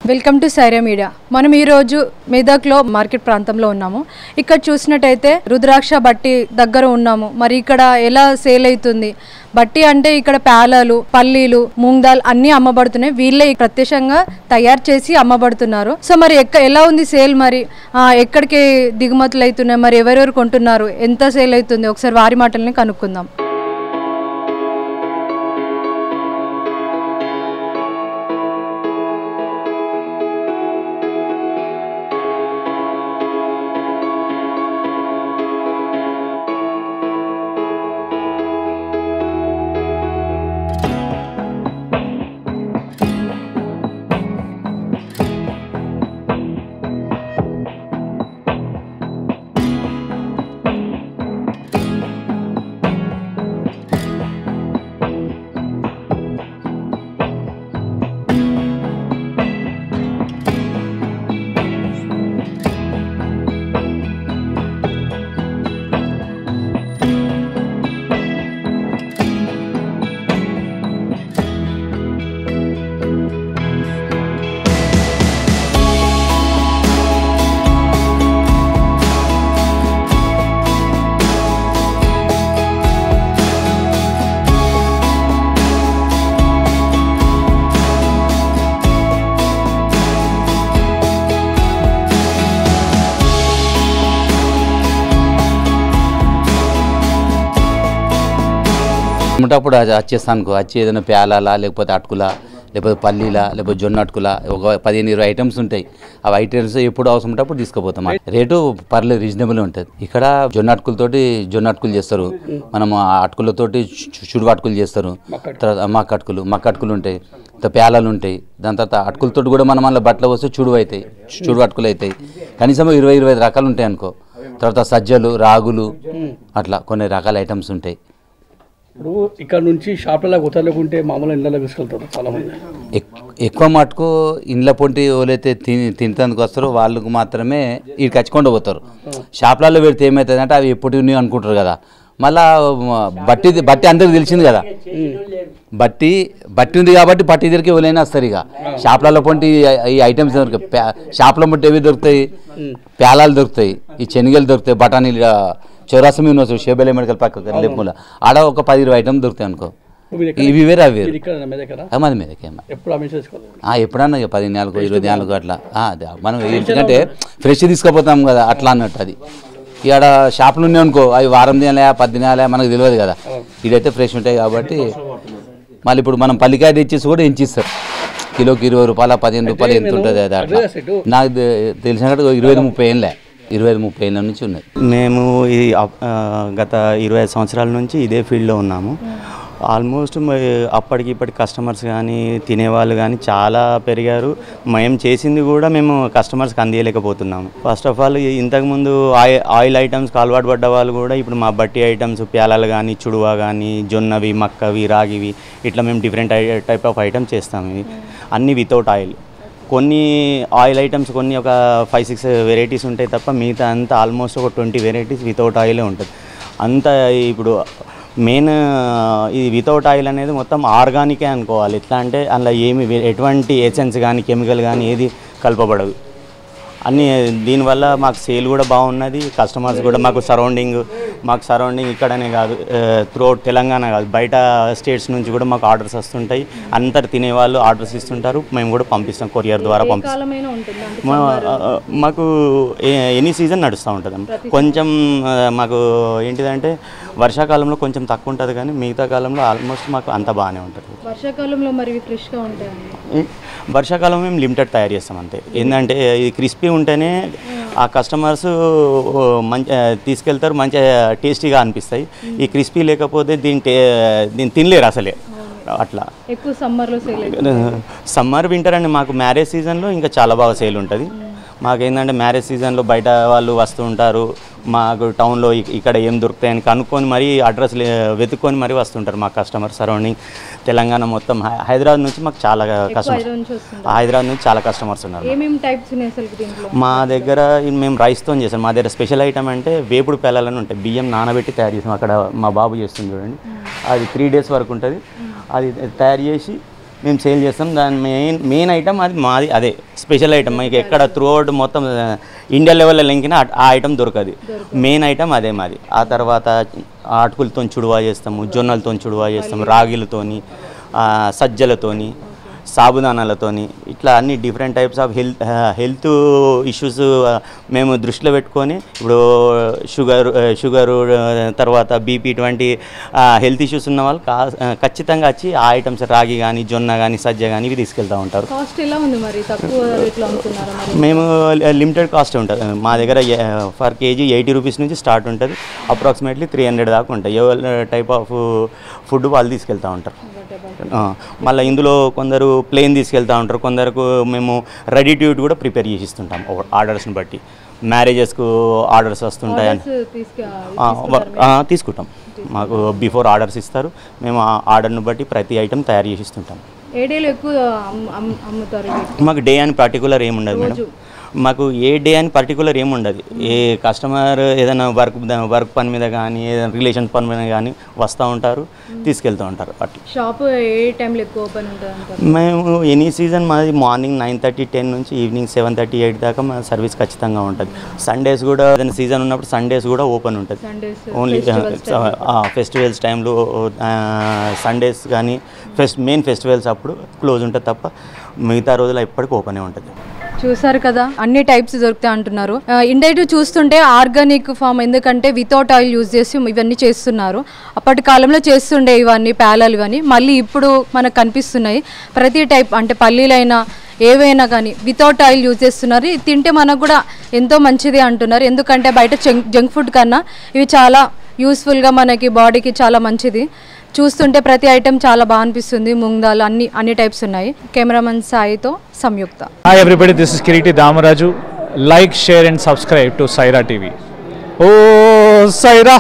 Welcome to Sye Raa media. మనం ఈరోజు మెదక్లో మార్కెట్ ప్రాంతంలో ఉన్నాము. ఇక్కడ చూసినట్టయితే రుద్రాక్ష బట్టి దగ్గర ఉన్నాము. మరి ఇక్కడ ఎలా సేల్ అవుతుంది బట్టి అంటే ఇక్కడ పేలాలు, పల్లీలు, మూంగ్ దాల్ అన్నీ అమ్మబడుతున్నాయి. వీళ్ళే ప్రత్యక్షంగా తయారు చేసి అమ్మబడుతున్నారు. సో మరి ఎలా ఉంది సేల్, మరి ఎక్కడికి దిగుమతులు అవుతున్నాయి, మరి ఎవరెవరు కొంటున్నారు, ఎంత సేల్ అవుతుంది, ఒకసారి వారి మాటల్ని కనుక్కుందాం. అప్పుడు వచ్చేస్తానుకో వచ్చి ఏదైనా పేలాలా, లేకపోతే అటుకులా, లేకపోతే పల్లీలా, లేకపోతే జొన్న అటుకులా, ఒక 15-20 ఐటమ్స్ ఉంటాయి. ఆ ఐటమ్స్ ఎప్పుడు అవసరం ఉంటే అప్పుడు తీసుకుపోతాం. రేటు పర్లేదు, రీజనబుల్ ఉంటుంది. ఇక్కడ జొన్న అటుకులు చేస్తారు, మనం అటుకులతోటి చుడువ అటుకులు చేస్తారు, తర్వాత మక్క అటుకులు ఉంటాయి, పేలాలు ఉంటాయి. దాని తర్వాత అటుకులతోటి కూడా మనం అలా బట్టలు వస్తే చుడువ అటుకులు అవుతాయి. కనీసం 20-25 రకాలు ఉంటాయి అనుకో. తర్వాత సజ్జలు, రాగులు, అట్లా కొన్ని రకాల ఐటమ్స్ ఉంటాయి. ఇప్పుడు ఇక్కడ నుంచి షాప్లలో కుదరలేకుంటే మామూలు ఇళ్ళలో తీసుకెళ్తారు చాలామంది. ఎక్కువ మటుకు ఇండ్ల పొంటి ఎవరైతే తింటందుకు వస్తారో వాళ్ళకు మాత్రమే ఇక్కడికి కచ్చుకుండా పోతారు. షాప్లలో పెడితే ఏమవుతుంది అంటే అవి ఎప్పుడు ఉన్నాయి అనుకుంటారు కదా. మళ్ళా బట్టి అందరికి తెలిసింది కదా, బట్టి ఉంది కాబట్టి బట్టి దగ్గరికి ఎవరైనా వస్తారు. ఇక షాప్లలో పొంటి ఈ ఐటమ్స్ షాప్లో పొంటి ఏవి దొరుకుతాయి, పేలాలు దొరుకుతాయి, ఈ శనగలు దొరుకుతాయి, బఠానీలు, చౌరాసమి యూనివర్సిటీ షేబెల్ మెడికల్ పక్క లేపుల ఆడ ఒక 10-20 ఐటమ్ దొరుకుతాయి అనుకో. ఇవి వేరే అవి మాది మీదకే ఎప్పుడన్నా 14-20 అట్లా మనం ఎందుకంటే ఫ్రెష్ తీసుకుపోతాం కదా అట్లా అన్నట్టు. అది ఇక్కడ షాపులు ఉన్నాయి అనుకో, అవి వారం తినాలే 10 తినాలే మనకు తెలియదు కదా. ఇదైతే ఫ్రెష్ ఉంటాయి కాబట్టి మళ్ళీ ఇప్పుడు మనం పల్లికాయ తెచ్చేసి కూడా ఎంచిస్తారు. కిలోకి 20 రూపాయలు, 15 రూపాయలు ఎంత ఉంటుంది అది. అట్లా నాకు తెలిసిన 25-30 ఏళ్ళే, 25-30 ఏళ్ళ నుంచి ఉన్నాయి. మేము ఈ గత 25 సంవత్సరాల నుంచి ఇదే ఫీల్డ్లో ఉన్నాము. ఆల్మోస్ట్ అప్పటికి ఇప్పటి కస్టమర్స్ కానీ తినేవాళ్ళు కానీ చాలా పెరిగారు. మేము చేసింది కూడా మేము కస్టమర్స్కి అందియలేకపోతున్నాము. ఫస్ట్ ఆఫ్ ఆల్ ఇంతకుముందు ఆయిల్ ఐటమ్స్కి అలవాటు పడ్డ వాళ్ళు కూడా ఇప్పుడు మా బట్టి ఐటమ్స్, ప్యాలాలు కానీ, చుడువా కానీ, జొన్నవి, మక్కవి, రాగివి, ఇట్లా మేము డిఫరెంట్ టైప్ ఆఫ్ ఐటమ్స్ చేస్తాము. ఇవి అన్నీ వితౌట్ ఆయిల్. కొన్ని ఆయిల్ ఐటమ్స్ కొన్ని ఒక 5-6 వెరైటీస్ ఉంటాయి తప్ప మిగతా అంతా ఆల్మోస్ట్ ఒక 20 వెరైటీస్ వితౌట్ ఆయిలే ఉంటుంది. అంతా ఇప్పుడు మెయిన్ ఇది వితౌట్ ఆయిల్ అనేది మొత్తం ఆర్గానికే అనుకోవాలి. ఎట్లా అంటే అందులో ఎటువంటి ఎసెన్స్ కానీ కెమికల్ కానీ ఏది కలపబడదు. అన్నీ దీనివల్ల మాకు సేల్ కూడా బాగున్నది. కస్టమర్స్ కూడా మాకు సరౌండింగ్ ఇక్కడనే కాదు, త్రూఅవుట్ తెలంగాణ కాదు, బయట స్టేట్స్ నుంచి కూడా మాకు ఆర్డర్స్ వస్తుంటాయి. అందరు తినేవాళ్ళు ఆర్డర్స్ ఇస్తుంటారు, మేము కూడా పంపిస్తాం, కొరియర్ ద్వారా పంపిస్తాం. మాకు ఎనీ సీజన్ నడుస్తూ ఉంటుంది. కొంచెం మాకు ఏంటిదంటే వర్షాకాలంలో కొంచెం తక్కువ ఉంటుంది, కానీ మిగతా కాలంలో ఆల్మోస్ట్ మాకు అంత బాగానే ఉంటుంది. వర్షాకాలంలో మరి ఫ్రెష్గా ఉంటాయి. వర్షాకాలం మేము లిమిటెడ్ తయారు చేస్తాం అంతే. ఏంటంటే ఇది క్రిస్పీ ఉంటేనే ఆ కస్టమర్స్ మంచి తీసుకెళ్తారు, మంచిగా టేస్టీగా అనిపిస్తాయి. ఈ క్రిస్పీ లేకపోతే దీన్ని తినలేరు అసలే. అట్లా ఎక్కువ సమ్మర్ వింటర్ అండి. మాకు మ్యారేజ్ సీజన్లో ఇంకా చాలా బాగా సేల్ ఉంటుంది. మాకేంటంటే మ్యారేజ్ సీజన్లో బయట వాళ్ళు వస్తూ ఉంటారు, మాకు టౌన్లో ఇక్కడ ఏం దొరుకుతాయని కనుక్కొని మరీ అడ్రస్ వెతుక్కొని మరీ వస్తుంటారు మా కస్టమర్. సరౌండింగ్ తెలంగాణ మొత్తం, హైదరాబాద్ నుంచి మాకు చాలా కస్టమర్స్, హైదరాబాద్ నుంచి చాలా కస్టమర్స్ ఉన్నారు. మా దగ్గర మేము రైస్తో చేస్తాం. మా దగ్గర స్పెషల్ ఐటమ్ అంటే వేపుడు పేలాలని ఉంటాయి, బియ్యం నానబెట్టి తయారు చేస్తాం. అక్కడ మా బాబు చేస్తుంది చూడండి, అది 3 days వరకు ఉంటుంది. అది తయారు చేసి మేము సేల్ చేస్తాం. దాని మెయిన్ ఐటమ్ అది మాది, అదే స్పెషల్ ఐటమ్. మీకు ఎక్కడ త్రూ అవుట్ మొత్తం ఇండియా లెవెల్లో లెంకినా ఆ ఐటమ్ దొరకదు. మెయిన్ ఐటమ్ అదే మాది. ఆ తర్వాత అటుకులతో చుడువా చేస్తాము, జొన్నలతో చుడువా చేస్తాము, రాగిలతోని, సజ్జలతోని, సాబుదానాలతోని, ఇట్లా అన్ని different types of health issues మేము దృష్టిలో పెట్టుకొని ఇప్పుడు షుగరు తర్వాత బీపీ ఇటువంటి హెల్త్ ఇష్యూస్ ఉన్న వాళ్ళు ఖచ్చితంగా వచ్చి ఆ ఐటమ్స్ రాగి కానీ, జొన్న కానీ, సజ్జ కానీ ఇవి తీసుకెళ్తూ ఉంటారు. కాస్ట్ ఎలా ఉంది మరి? తక్కువ రేట్లో అమ్ముతున్నారా మరి? మేము లిమిటెడ్ కాస్ట్ ఉంటుంది మా దగ్గర. ఫర్ కేజీ 80 రూపీస్ నుంచి స్టార్ట్ ఉంటుంది. అప్రాక్సిమేట్లీ 300 దాకా ఉంటాయి. ఎవరి టైప్ ఆఫ్ ఫుడ్ వాళ్ళు తీసుకెళ్తూ ఉంటారు. మళ్ళీ ఇందులో కొందరు ప్లేన్ తీసుకెళ్తూ ఉంటారు, కొందరకు మేము రెడీ టు ఈట్ కూడా ప్రిపేర్ చేసి ఇస్తుంటాం ఆర్డర్స్ని బట్టి. మ్యారేజెస్కు ఆర్డర్స్ వస్తుంటాయని తీసుకుంటాం. మాకు బిఫోర్ ఆర్డర్స్ ఇస్తారు, మేము ఆ ఆర్డర్ని బట్టి ప్రతి ఐటెం తయారు చేసి ఇస్తుంటాం. ఏ డేలో ఎక్కువ అమ్ముతారు? మాకు డే అని పర్టికులర్ ఏముండదు మేడం. మాకు ఏ డే అని పర్టికులర్ ఏముండదు. ఏ కస్టమర్ ఏదైనా వర్క్ పని మీద కానీ, ఏదైనా రిలేషన్ పని మీద కానీ వస్తూ ఉంటారు, తీసుకెళ్తూ ఉంటారు. అట్లా షాప్ ఏ టైంలో ఎక్కువ ఓపెన్ ఉంటుంది? మేము ఎనీ సీజన్ మాది మార్నింగ్ 9:30, 10 నుంచి ఈవినింగ్ 7:30, 8 దాకా మా సర్వీస్ ఖచ్చితంగా ఉంటుంది. సండేస్ కూడా ఏదైనా సీజన్ ఉన్నప్పుడు సండేస్ కూడా ఓపెన్ ఉంటుంది. ఓన్లీ ఫెస్టివల్స్ టైంలో సండేస్ కానీ మెయిన్ ఫెస్టివల్స్ అప్పుడు క్లోజ్ ఉంటుంది తప్ప మిగతా రోజులు ఎప్పటికీ ఓపెనే ఉంటుంది. చూసారు కదా, అన్ని టైప్స్ దొరుకుతాయి అంటున్నారు. ఇండైరెక్ట్ చూస్తుంటే ఆర్గానిక్ ఫామ్, ఎందుకంటే వితౌట్ ఆయిల్ యూజ్ చేసి ఇవన్నీ చేస్తున్నారు. అప్పటి కాలంలో చేస్తుండే ఇవన్నీ పేలాలు ఇవన్నీ, మళ్ళీ ఇప్పుడు మనకు కనిపిస్తున్నాయి. ప్రతి టైప్ అంటే పల్లీలైనా ఏవైనా కానీ వితౌట్ ఆయిల్ యూజ్ చేస్తున్నారు. ఇది తింటే మనకు కూడా ఎంతో మంచిది అంటున్నారు. ఎందుకంటే బయట జంక్ ఫుడ్ కన్నా ఇవి చాలా యూస్ఫుల్గా మనకి బాడీకి చాలా మంచిది. చూస్తుంటే ప్రతి ఐటెం చాలా బాగా అనిపిస్తుంది. మూంగ్ దాల్ అన్ని టైప్స్ ఉన్నాయి. కెమెరామన్ సాయితో Samyuktha. Hi everybody, this is Kiriti Damaraju. Like, share and subscribe to Saira TV. Oh Saira!